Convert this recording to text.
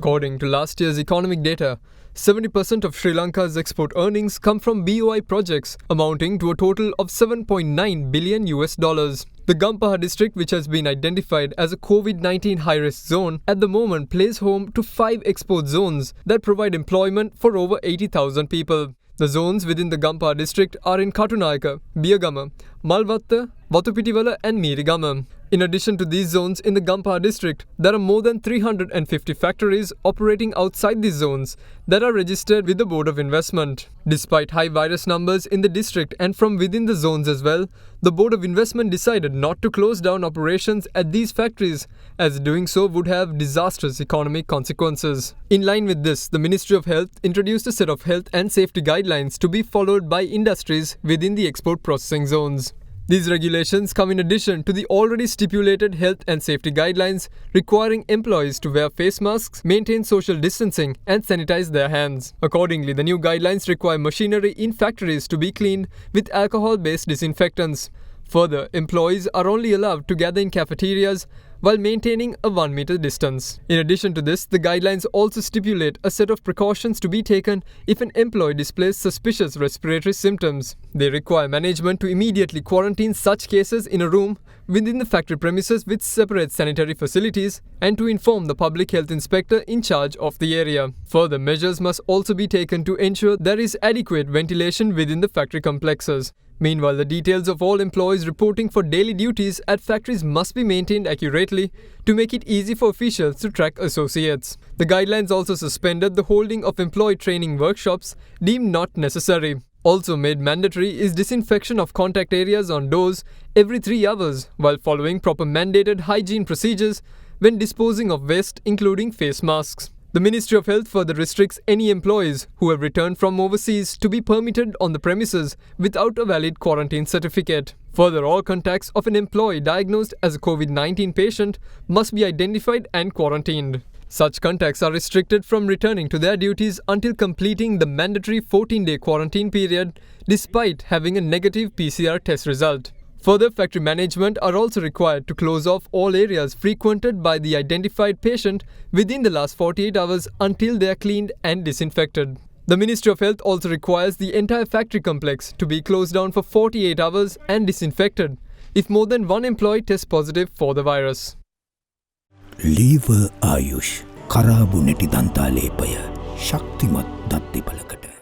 According to last year's economic data, 70% of Sri Lanka's export earnings come from BOI projects, amounting to a total of $7.9 billion. The Gampaha district, which has been identified as a COVID-19 high-risk zone, at the moment plays home to 5 export zones that provide employment for over 80,000 people. The zones within the Gampaha district are in Katunayaka, Biyagama, Malwatta, Watupitiwala and Meerigama. In addition to these zones in the Gampaha district, there are more than 350 factories operating outside these zones that are registered with the Board of Investment. Despite high virus numbers in the district and from within the zones as well, the Board of Investment decided not to close down operations at these factories, as doing so would have disastrous economic consequences. In line with this, the Ministry of Health introduced a set of health and safety guidelines to be followed by industries within the export processing zones. These regulations come in addition to the already stipulated health and safety guidelines requiring employees to wear face masks, maintain social distancing and sanitize their hands. Accordingly, the new guidelines require machinery in factories to be cleaned with alcohol-based disinfectants. Further, employees are only allowed to gather in cafeterias while maintaining a 1 meter distance. In addition to this, the guidelines also stipulate a set of precautions to be taken if an employee displays suspicious respiratory symptoms. They require management to immediately quarantine such cases in a room within the factory premises with separate sanitary facilities and to inform the public health inspector in charge of the area. Further measures must also be taken to ensure there is adequate ventilation within the factory complexes. Meanwhile, the details of all employees reporting for daily duties at factories must be maintained accurately to make it easy for officials to track associates. The guidelines also suspended the holding of employee training workshops deemed not necessary. Also made mandatory is disinfection of contact areas on doors every 3 hours while following proper mandated hygiene procedures when disposing of waste, including face masks. The Ministry of Health further restricts any employees who have returned from overseas to be permitted on the premises without a valid quarantine certificate. Further, all contacts of an employee diagnosed as a COVID-19 patient must be identified and quarantined. Such contacts are restricted from returning to their duties until completing the mandatory 14-day quarantine period, despite having a negative PCR test result. Further, factory management are also required to close off all areas frequented by the identified patient within the last 48 hours until they are cleaned and disinfected. The Ministry of Health also requires the entire factory complex to be closed down for 48 hours and disinfected if more than one employee tests positive for the virus. Lever Ayush Karabu Neti Danta Lepaya Shaktimat Datti Palakata